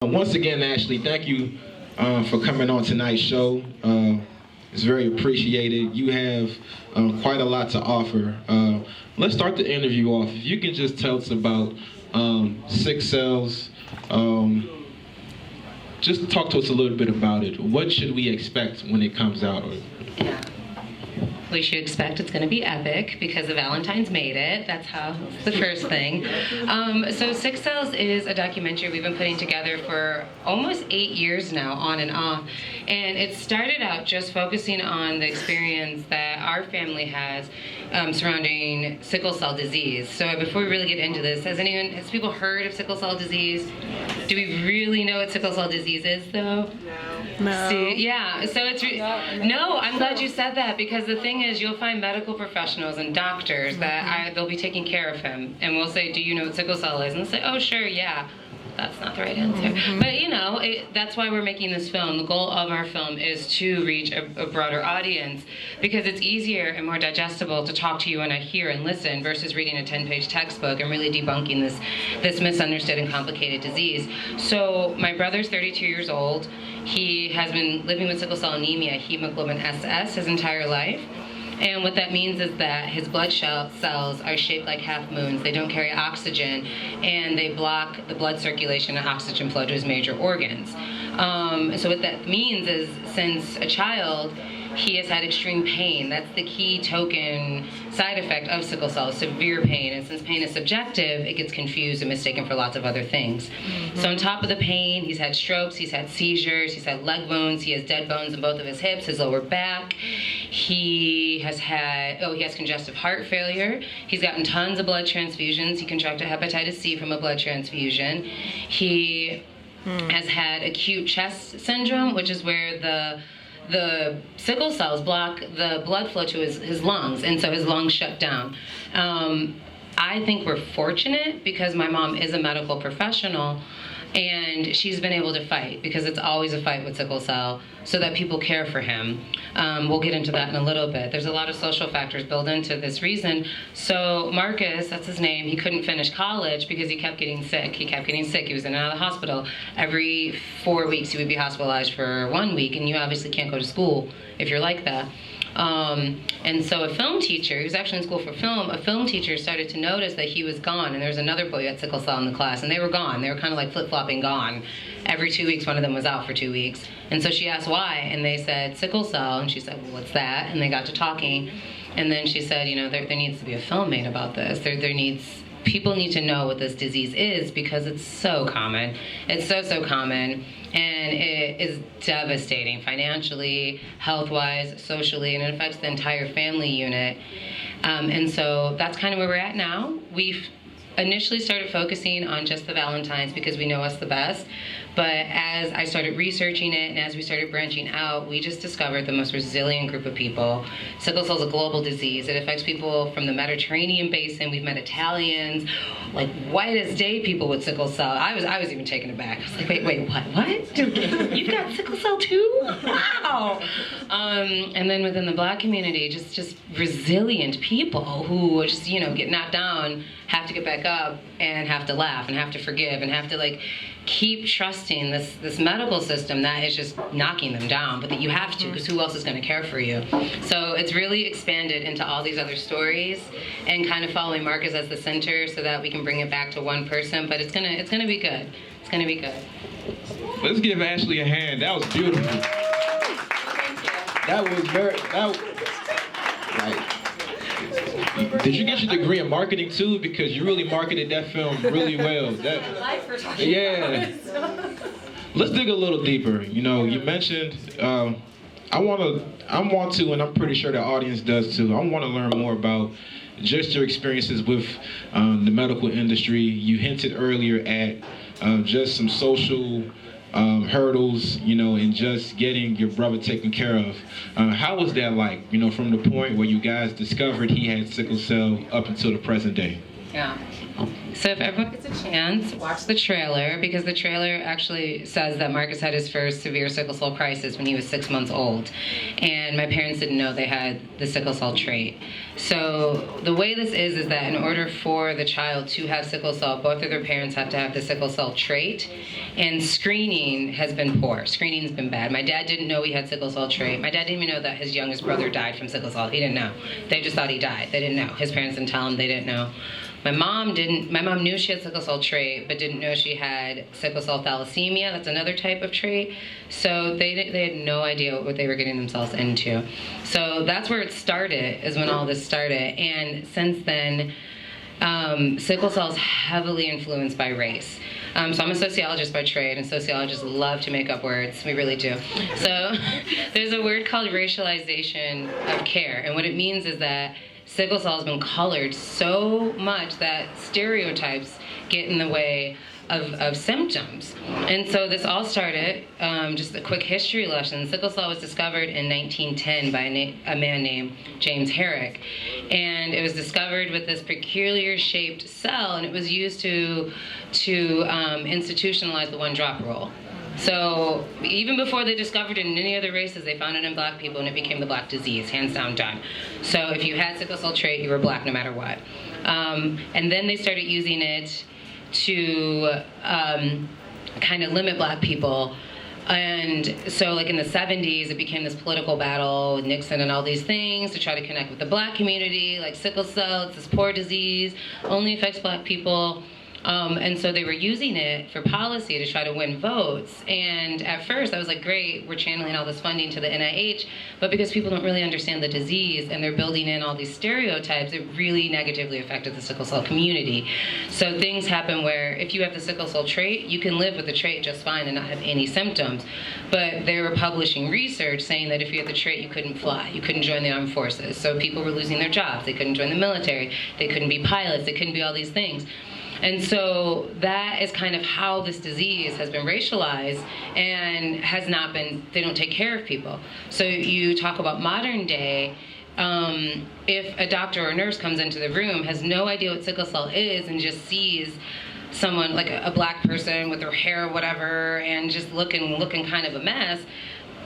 Once again, Ashley, thank you for coming on tonight's show. It's very appreciated. You have quite a lot to offer. Let's start the interview off. If you can just tell us about Sickle Cells. Just talk to us a little bit about it. What should we expect when it comes out? Yeah. We should expect it's going to be epic because the Valentines made it. That's the first thing. So Sickle Cells is a documentary we've been putting together for almost 8 years now, on and off. And it started out just focusing on the experience that our family has surrounding sickle cell disease. So before we really get into this, has people heard of sickle cell disease? Do we really know what sickle cell disease is, though? No. See, yeah, so it's no, I'm glad you said that, because the thing is, you'll find medical professionals and doctors that they'll be taking care of him, and we'll say, do you know what sickle cell is? And they'll say, oh, sure, yeah. That's not the right answer. But, you know, that's why we're making this film. The goal of our film is to reach a broader audience, because it's easier and more digestible to talk to you and I hear and listen versus reading a 10-page textbook and really debunking this misunderstood and complicated disease. So my brother's 32 years old. He has been living with sickle cell anemia, hemoglobin SS, his entire life. And what that means is that his blood cells are shaped like half moons. They don't carry oxygen, and they block the blood circulation and oxygen flow to his major organs. So what that means is, since a child, he has had extreme pain. That's the key token side effect of sickle cell, severe pain. And since pain is subjective, it gets confused and mistaken for lots of other things. So on top of the pain, he's had strokes, he's had seizures, he's had leg wounds, he has dead bones in both of his hips, his lower back. He has congestive heart failure. He's gotten tons of blood transfusions. He contracted hepatitis C from a blood transfusion. He has had acute chest syndrome, which is where the sickle cells block the blood flow to his lungs, and so his lungs shut down. I think we're fortunate because my mom is a medical professional, and she's been able to fight, because it's always a fight with sickle cell, so that people care for him. We'll get into that in a little bit. There's a lot of social factors built into this reason. So Marqus, that's his name, he couldn't finish college because he kept getting sick. He was in and out of the hospital. Every 4 weeks he would be hospitalized for 1 week, and you obviously can't go to school if you're like that. And so a film teacher, he was actually in school for film, a film teacher started to notice that he was gone, and there was another boy who had sickle cell in the class, and they were gone. They were kind of like flip-flopping gone. Every 2 weeks, one of them was out for 2 weeks. And so she asked why, and they said, sickle cell, and she said, well, what's that? And they got to talking, and then she said, you know, there needs to be a film made about this. People need to know what this disease is, because it's so common. It's so common, and it is devastating financially, health-wise, socially, and it affects the entire family unit. And so that's kind of where we're at now. We've initially started focusing on just the Valentines because we know us the best. But as I started researching it and as we started branching out, we just discovered the most resilient group of people. Sickle cell is a global disease. It affects people from the Mediterranean basin. We've met Italians, like white as day people with sickle cell. I was even taken aback. I was like, wait, what? You've got sickle cell too? Wow. And then within the Black community, just resilient people who just, get knocked down, have to get back up, and have to laugh, and have to forgive, and have to keep trusting this medical system that is just knocking them down, but that you have to, because who else is going to care for you? So it's really expanded into all these other stories, and kind of following Marqus as the center so that we can bring it back to one person. But it's gonna be good. It's gonna be good. Let's give Ashley a hand. That was beautiful. That was did you get your degree in marketing too? Because you really marketed that film really well. Yeah. Let's dig a little deeper. You mentioned, I want to, and I'm pretty sure the audience does too. I want to learn more about just your experiences with the medical industry. You hinted earlier at just some social hurdles, and just getting your brother taken care of. How was that like, from the point where you guys discovered he had sickle cell up until the present day? Yeah. So if everyone gets a chance, watch the trailer, because the trailer actually says that Marqus had his first severe sickle cell crisis when he was 6 months old. And my parents didn't know they had the sickle cell trait. So the way this is that in order for the child to have sickle cell, both of their parents have to have the sickle cell trait. And screening has been poor. Screening's been bad. My dad didn't know he had sickle cell trait. My dad didn't even know that his youngest brother died from sickle cell. He didn't know. They just thought he died. They didn't know. His parents didn't tell him. They didn't know. My mom knew she had sickle cell trait, but didn't know she had sickle cell thalassemia. That's another type of trait. So they had no idea what they were getting themselves into. So that's where it started, is when all this started. And since then, sickle cell is heavily influenced by race. So I'm a sociologist by trade, and sociologists love to make up words. We really do. So there's a word called racialization of care. And what it means is that sickle cell has been colored so much that stereotypes get in the way of symptoms. And so this all started, just a quick history lesson. Sickle cell was discovered in 1910 by a man named James Herrick. And it was discovered with this peculiar shaped cell, and it was used to institutionalize the one-drop rule. So even before they discovered it in any other races, they found it in black people, and it became the black disease, hands down done. So if you had sickle cell trait, you were black no matter what. And then they started using it to kind of limit black people. And so like in the 70s, it became this political battle with Nixon and all these things to try to connect with the black community, like sickle cell, it's this poor disease, only affects black people. And so they were using it for policy to try to win votes. And at first I was like, great, we're channeling all this funding to the NIH, but because people don't really understand the disease and they're building in all these stereotypes, it really negatively affected the sickle cell community. So things happen where if you have the sickle cell trait, you can live with the trait just fine and not have any symptoms. But they were publishing research saying that if you had the trait, you couldn't fly, you couldn't join the armed forces. So people were losing their jobs, they couldn't join the military, they couldn't be pilots, they couldn't be all these things. And so that is kind of how this disease has been racialized and has not been, they don't take care of people. So you talk about modern day, if a doctor or nurse comes into the room, has no idea what sickle cell is, and just sees someone, like a black person with their hair or whatever, and just looking kind of a mess,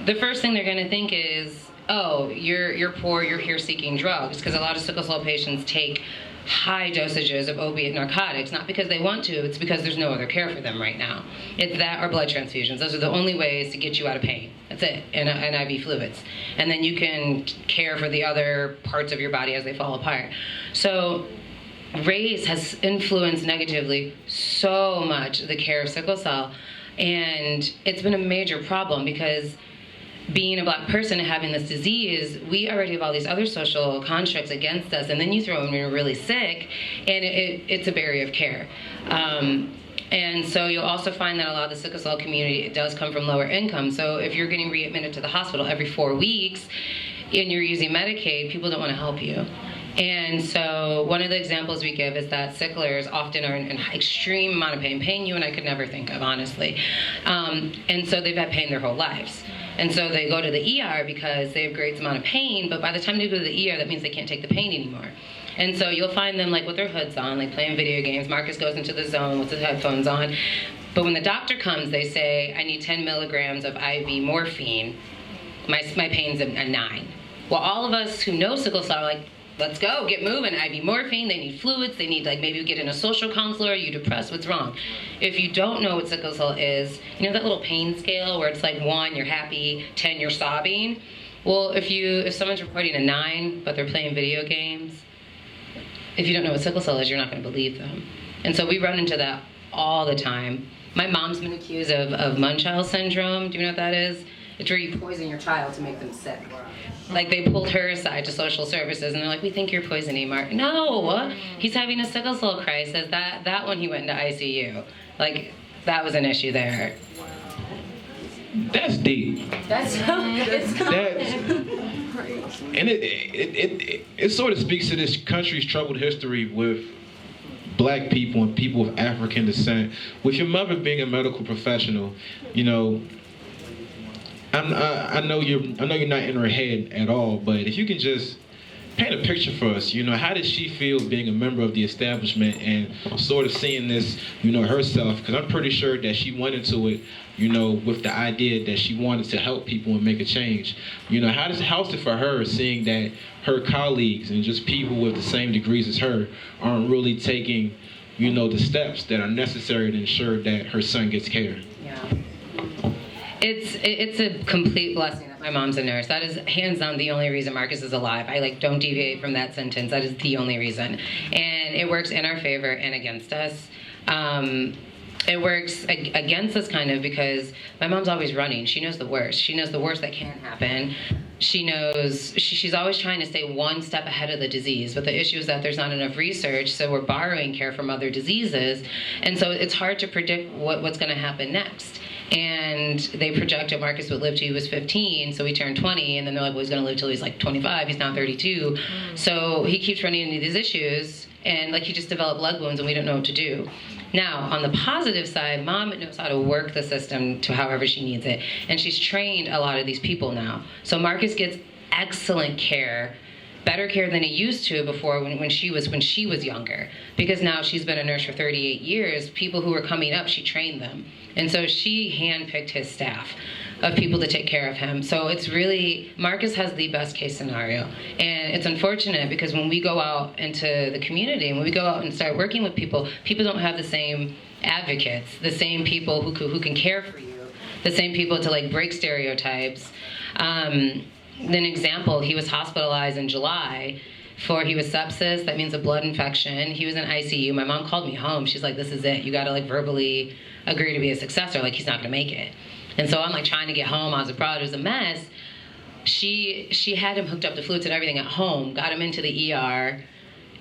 the first thing they're gonna think is, oh, you're poor, you're here seeking drugs, because a lot of sickle cell patients take high dosages of opiate narcotics, not because they want to, it's because there's no other care for them right now. It's that or blood transfusions. Those are the only ways to get you out of pain. That's it, and IV fluids. And then you can care for the other parts of your body as they fall apart. So race has influenced negatively so much the care of sickle cell, and it's been a major problem because being a black person and having this disease, we already have all these other social constructs against us, and then you throw in when you're really sick, and it's a barrier of care. And so you'll also find that a lot of the sickle cell community, it does come from lower income. So if you're getting readmitted to the hospital every 4 weeks and you're using Medicaid, people don't want to help you. And so one of the examples we give is that sicklers often are in an extreme amount of pain you and I could never think of, honestly. And so they've had pain their whole lives. And so they go to the ER because they have great amount of pain, but by the time they go to the ER, that means they can't take the pain anymore. And so you'll find them like with their hoods on, like playing video games. Marqus goes into the zone with his headphones on. But when the doctor comes, they say, I need 10 milligrams of IV morphine. My pain's a 9. Well, all of us who know sickle cell are like, let's go, get moving, IV morphine, they need fluids, they need like maybe get in a social counselor, are you depressed, what's wrong? If you don't know what sickle cell is, you know that little pain scale where it's like 1, you're happy, 10, you're sobbing? Well, if someone's reporting a 9, but they're playing video games, if you don't know what sickle cell is, you're not gonna believe them. And so we run into that all the time. My mom's been accused of Munchausen syndrome, do you know what that is? It's where you poison your child to make them sick. Like they pulled her aside to social services and they're like, we think you're poisoning Mark. No, he's having a sickle cell crisis. That one he went into ICU. Like that was an issue there. That's deep. That's and it sort of speaks to this country's troubled history with black people and people of African descent. With your mother being a medical professional, you know, I know you're not in her head at all, but if you can just paint a picture for us. How does she feel being a member of the establishment and sort of seeing this, herself? Because I'm pretty sure that she went into it, with the idea that she wanted to help people and make a change. How's it for her seeing that her colleagues and just people with the same degrees as her aren't really taking, the steps that are necessary to ensure that her son gets care? Yeah. It's a complete blessing that my mom's a nurse. That is hands down the only reason Marqus is alive. I don't deviate from that sentence. That is the only reason. And it works in our favor and against us. It works against us kind of because my mom's always running. She knows the worst. She knows the worst that can happen. She knows, she's always trying to stay one step ahead of the disease. But the issue is that there's not enough research, so we're borrowing care from other diseases. And so it's hard to predict what's going to happen next. And they projected Marqus would live till he was 15, so he turned 20, and then they're like, well, he's going to live till he's like 25. He's now 32. So he keeps running into these issues, and he just developed leg wounds, and we don't know what to do. Now, on the positive side, Mom knows how to work the system to however she needs it, and she's trained a lot of these people now. So Marqus gets excellent care, better care than he used to before when she was younger, because now she's been a nurse for 38 years. People who were coming up, she trained them, and so she handpicked his staff of people to take care of him. So it's really, Marqus has the best case scenario. And it's unfortunate because when we go out into the community, when we go out and start working with people, people don't have the same advocates, the same people who can care for you, the same people to break stereotypes. An example, he was hospitalized in July he was sepsis, that means a blood infection. He was in ICU. My mom called me home. She's like, this is it. You gotta verbally agree to be a successor, he's not gonna make it. And so I'm trying to get home. I was abroad. It was a mess. She had him hooked up to fluids and everything at home, got him into the ER,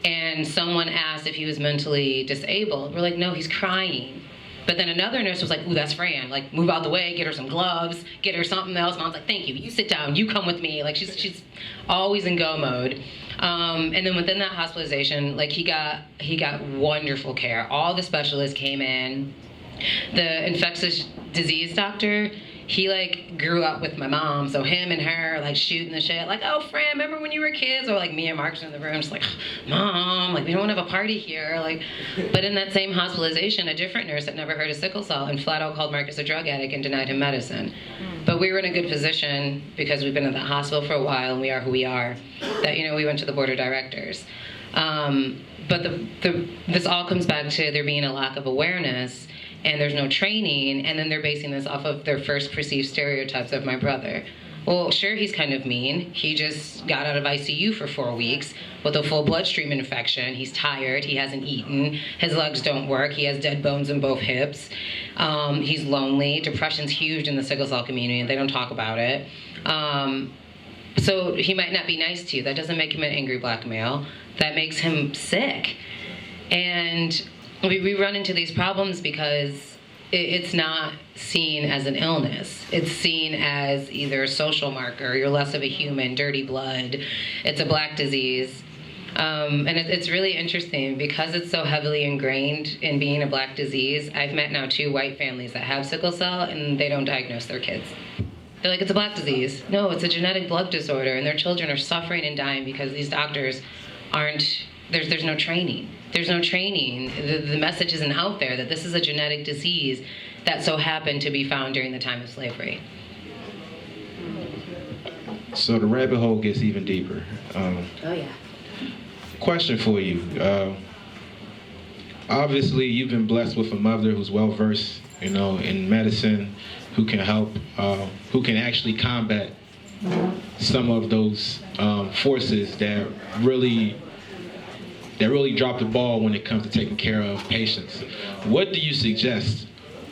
and someone asked if he was mentally disabled. We're like, no, he's crying. But then another nurse was like, ooh, that's Fran. Move out the way, get her some gloves, get her something else. Mom's like, thank you. You sit down. You come with me. She's always in go mode. And then within that hospitalization, he got wonderful care. All the specialists came in. The infectious disease doctor, he grew up with my mom, so him and her shooting the shit, oh Fran, remember when you were kids? Or me and Marqus in the room, just Mom, we don't have a party here. But in that same hospitalization, a different nurse had never heard of sickle cell and flat out called Marqus a drug addict and denied him medicine. But we were in a good position because we've been in that hospital for a while and we are who we are, that we went to the board of directors. But this all comes back to there being a lack of awareness, and there's no training, and then they're basing this off of their first perceived stereotypes of my brother. Well, sure, he's kind of mean. He just got out of ICU for 4 weeks with a full bloodstream infection. He's tired. He hasn't eaten. His legs don't work. He has dead bones in both hips. He's lonely. Depression's huge in the sickle cell community, and they don't talk about it. So he might not be nice to you. That doesn't make him an angry black male. That makes him sick. And we run into these problems because it's not seen as an illness. It's seen as either a social marker, you're less of a human, dirty blood, it's a black disease. And it's really interesting because it's so heavily ingrained in being a black disease. I've met now 2 white families that have sickle cell and they don't diagnose their kids. They're like, it's a black disease. No, it's a genetic blood disorder, and their children are suffering and dying because these doctors there's no training. There's no training. The message isn't out there that this is a genetic disease that so happened to be found during the time of slavery. So the rabbit hole gets even deeper. Oh, yeah. Question for you. Obviously, you've been blessed with a mother who's well-versed, in medicine, who can help, who can actually combat some of those forces that really drop the ball when it comes to taking care of patients. What do you suggest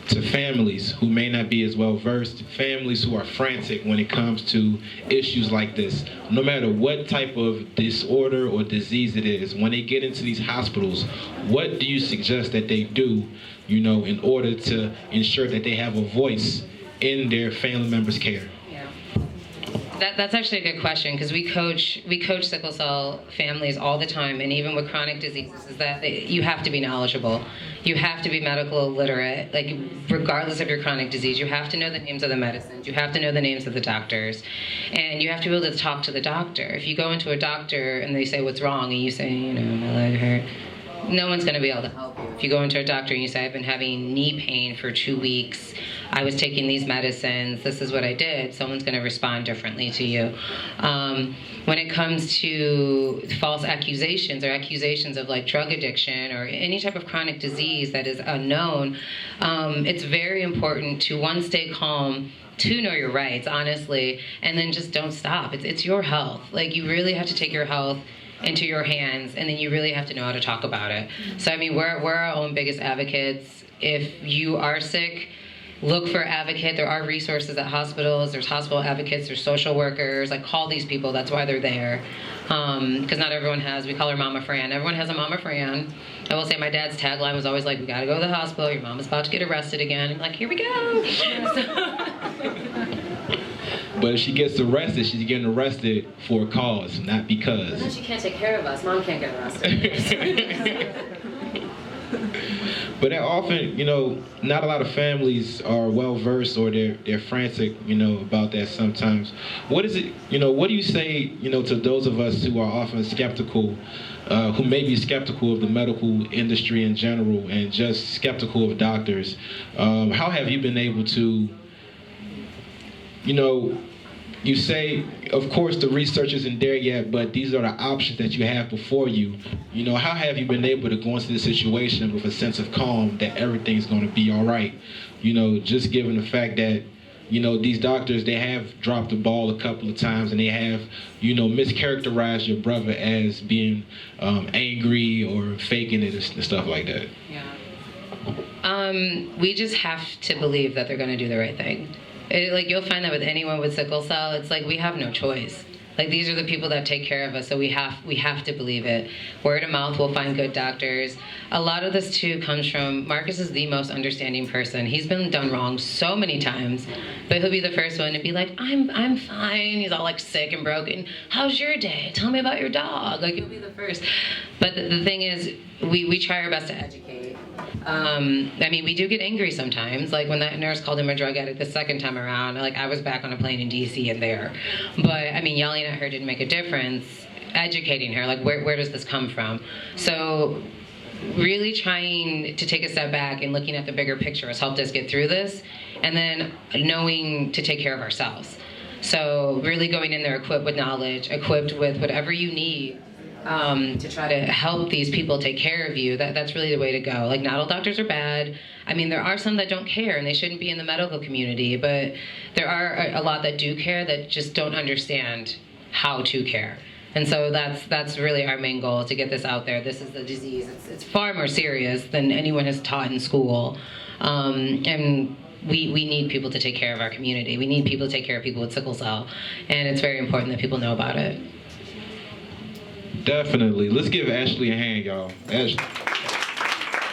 to families who may not be as well versed, families who are frantic when it comes to issues like this, no matter what type of disorder or disease it is, when they get into these hospitals, what do you suggest that they do, in order to ensure that they have a voice in their family members' care? That's actually a good question, because we coach sickle cell families all the time, and even with chronic diseases, is that you have to be knowledgeable. You have to be medical literate, like regardless of your chronic disease. You have to know the names of the medicines. You have to know the names of the doctors, and you have to be able to talk to the doctor. If you go into a doctor and they say what's wrong, and you say, my leg hurt, no one's going to be able to help you. If you go into a doctor and you say, I've been having knee pain for 2 weeks, I was taking these medicines, this is what I did, someone's going to respond differently to you. When it comes to false accusations or accusations of like drug addiction or any type of chronic disease that is unknown, it's very important to, one, stay calm, to know your rights, honestly, and then just don't stop. It's your health. Like, you really have to take your health into your hands, and then you really have to know how to talk about it. So I mean, we're our own biggest advocates. If you are sick, look for an advocate. There are resources at hospitals. There's hospital advocates. There's social workers. Like, call these people. That's why they're there. Because not everyone has. We call her Mama Fran. Everyone has a Mama Fran. I will say my dad's tagline was always like, "We gotta go to the hospital. Your mama's about to get arrested again." I'm like, here we go. But if she gets arrested, she's getting arrested for a cause, not because. And then she can't take care of us. Mom can't get arrested. But that often, not a lot of families are well versed, or they're frantic, about that sometimes. What is it, what do you say, to those of us who are often skeptical, who may be skeptical of the medical industry in general and just skeptical of doctors? How have you been able to, you say, of course, the research isn't there yet, but these are the options that you have before you. How have you been able to go into the situation with a sense of calm that everything's going to be all right? Just given the fact that, these doctors, they have dropped the ball a couple of times, and they have, mischaracterized your brother as being angry or faking it and stuff like that. Yeah. We just have to believe that they're going to do the right thing. You'll find that with anyone with sickle cell, it's like we have no choice. Like, these are the people that take care of us, so we have to believe it. Word of mouth, we'll find good doctors. A lot of this too comes from, Marqus is the most understanding person. He's been done wrong so many times, but he'll be the first one to be like, I'm fine. He's all like sick and broken. How's your day? Tell me about your dog. Like, he'll be the first. But the thing is, we try our best to educate. We do get angry sometimes. Like, when that nurse called him a drug addict the second time around, like, I was back on a plane in DC and there. But yelling at her didn't make a difference. Educating her, like, where does this come from? So really trying to take a step back and looking at the bigger picture has helped us get through this, and then knowing to take care of ourselves. So really going in there equipped with knowledge, equipped with whatever you need to try to help these people take care of you. That's really the way to go. Like, not all doctors are bad. There are some that don't care, and they shouldn't be in the medical community, but there are a lot that do care that just don't understand how to care. And so that's really our main goal, to get this out there. This is the disease. It's far more serious than anyone has taught in school. And we need people to take care of our community. We need people to take care of people with sickle cell, and it's very important that people know about it. Definitely. Let's give Ashley a hand, y'all.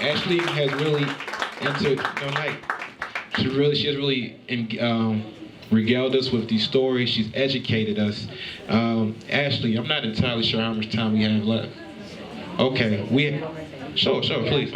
Ashley has really she has really regaled us with these stories. She's educated us. Ashley, I'm not entirely sure how much time we have left. Okay, sure, please.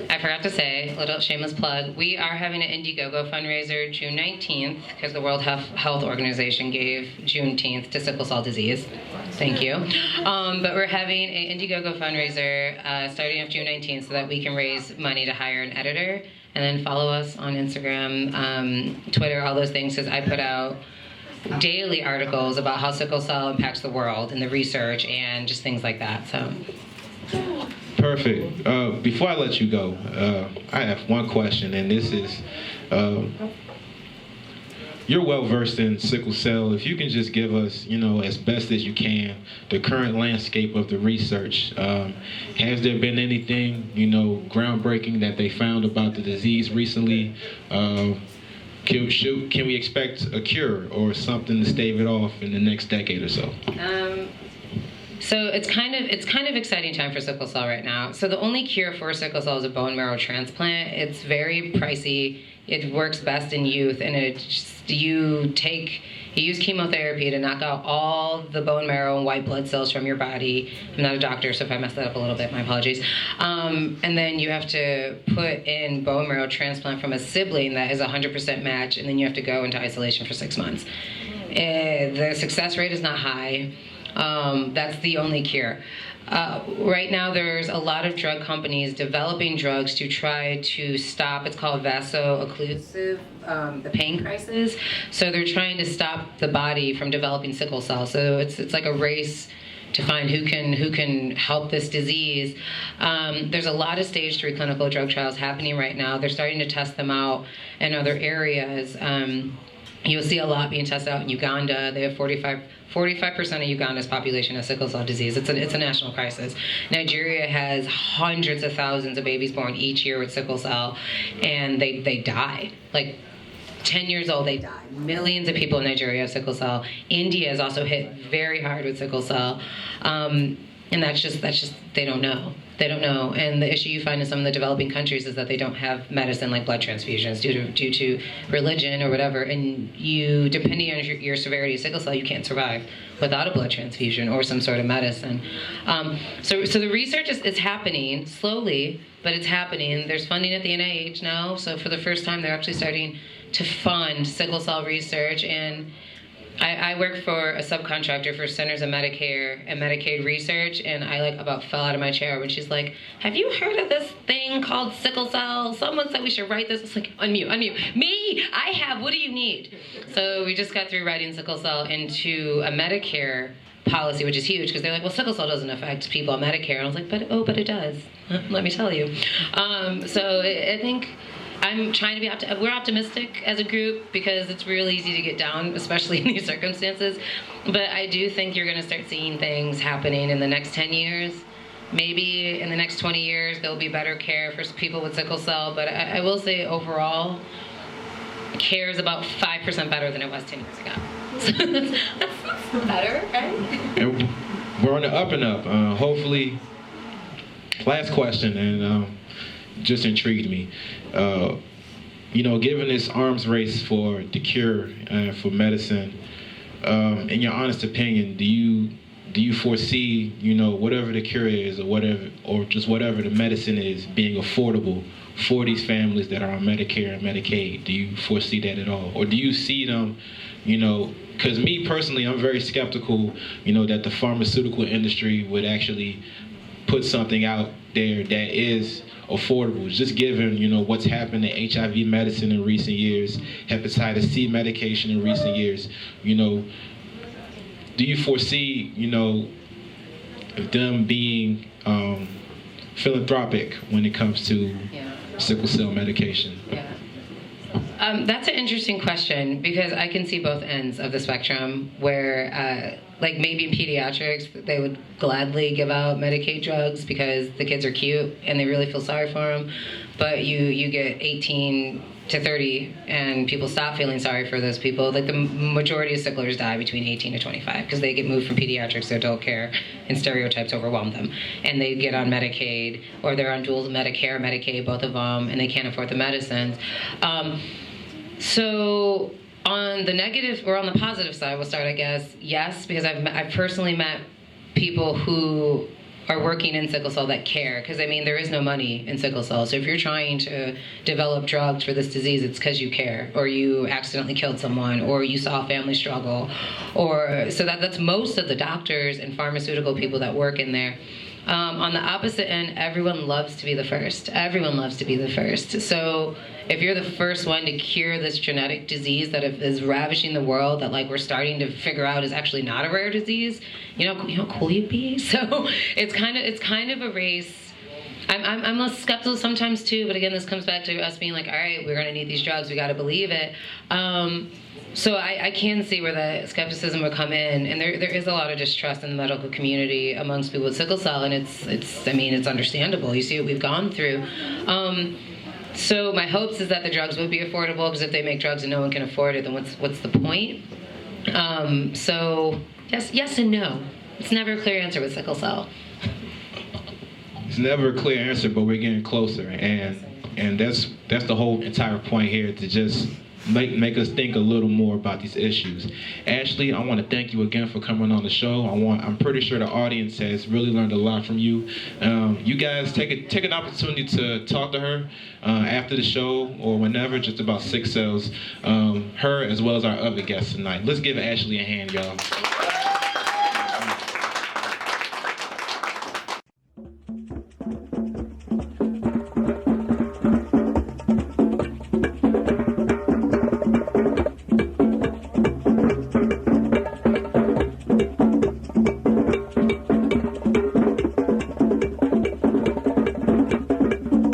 I forgot to say, little shameless plug, we are having an Indiegogo fundraiser June 19th, because the World Health Organization gave Juneteenth to sickle cell disease. Thank you. But we're having an Indiegogo fundraiser starting on June 19th so that we can raise money to hire an editor, and then follow us on Instagram, Twitter, all those things, because I put out daily articles about how sickle cell impacts the world and the research and just things like that. So. Perfect. Before I let you go, I have one question, and this is, you're well versed in sickle cell. If you can just give us, as best as you can, the current landscape of the research. Has there been anything, groundbreaking that they found about the disease recently? Can we expect a cure or something to stave it off in the next decade or so? So it's kind of exciting time for sickle cell right now. So the only cure for sickle cell is a bone marrow transplant. It's very pricey. It works best in youth, and you use chemotherapy to knock out all the bone marrow and white blood cells from your body. I'm not a doctor, so if I messed that up a little bit, my apologies. And then you have to put in bone marrow transplant from a sibling that is 100% match, and then you have to go into isolation for 6 months. The success rate is not high. That's the only cure. Right now, there's a lot of drug companies developing drugs to try to stop, it's called vaso-occlusive, the pain crisis. So they're trying to stop the body from developing sickle cell. So it's like a race to find who can help this disease. There's a lot of stage 3 clinical drug trials happening right now. They're starting to test them out in other areas. You'll see a lot being tested out in Uganda. They have 45% of Uganda's population has sickle cell disease. It's a national crisis. Nigeria has hundreds of thousands of babies born each year with sickle cell, and they die. Like 10 years old, they die. Millions of people in Nigeria have sickle cell. India is also hit very hard with sickle cell, and that's just they don't know. They don't know, and the issue you find in some of the developing countries is that they don't have medicine like blood transfusions due to religion or whatever, and you, depending on your severity of sickle cell, you can't survive without a blood transfusion or some sort of medicine. So the research is happening slowly, but it's happening. There's funding at the NIH now, so for the first time they're actually starting to fund sickle cell research, and I work for a subcontractor for Centers of Medicare and Medicaid research, and I about fell out of my chair when she's like, "Have you heard of this thing called sickle cell? Someone said we should write this." It's like, unmute. Me, I have, what do you need? So we just got through writing sickle cell into a Medicare policy, which is huge, because they're like, well, sickle cell doesn't affect people on Medicare. And I was like, but it does. Let me tell you. So I think I'm trying to be we're optimistic as a group because it's real easy to get down, especially in these circumstances. But I do think you're going to start seeing things happening in the next 10 years. Maybe in the next 20 years, there'll be better care for people with sickle cell. But I will say overall, care is about 5% better than it was 10 years ago. So that's better, right? And we're on the up and up. Hopefully, last question, and just intrigued me. Given this arms race for the cure for medicine, in your honest opinion, do you foresee, whatever the cure is, or just whatever the medicine is, being affordable for these families that are on Medicare and Medicaid? Do you foresee that at all, or do you see them, because me personally, I'm very skeptical, that the pharmaceutical industry would actually put something out there that is affordable, just given, what's happened to HIV medicine in recent years, hepatitis C medication in recent years. Do you foresee, them being philanthropic when it comes to sickle cell medication? Yeah. That's an interesting question, because I can see both ends of the spectrum where, maybe in pediatrics, they would gladly give out Medicaid drugs because the kids are cute and they really feel sorry for them. But you get 18 to 30 and people stop feeling sorry for those people. Like the majority of sicklers die between 18 to 25 because they get moved from pediatrics to adult care and stereotypes overwhelm them. And they get on Medicaid, or they're on dual Medicare, Medicaid, both of them, and they can't afford the medicines. So on the negative, or on the positive side, we'll start, I guess, yes, because I've personally met people who are working in sickle cell that care, because there is no money in sickle cell. So if you're trying to develop drugs for this disease, it's because you care, or you accidentally killed someone, or you saw a family struggle, so that's most of the doctors and pharmaceutical people that work in there. On the opposite end, everyone loves to be the first. Everyone loves to be the first. So if you're the first one to cure this genetic disease that is ravaging the world, that we're starting to figure out is actually not a rare disease, you know how cool you'd be? So it's kind of a race. I'm less skeptical sometimes too, but again, this comes back to us being like, all right, we're gonna need these drugs, we gotta believe it. So I can see where the skepticism would come in, and there is a lot of distrust in the medical community amongst people with sickle cell, and it's understandable. You see what we've gone through. So my hopes is that the drugs would be affordable, because if they make drugs and no one can afford it, then what's the point? So yes and no. It's never a clear answer with sickle cell. It's never a clear answer, but we're getting closer, and that's the whole entire point here, to just make us think a little more about these issues. Ashley, I want to thank you again for coming on the show. I'm pretty sure the audience has really learned a lot from you. You guys take an opportunity to talk to her after the show or whenever, just about Sickle Cells, her as well as our other guests tonight. Let's give Ashley a hand, y'all.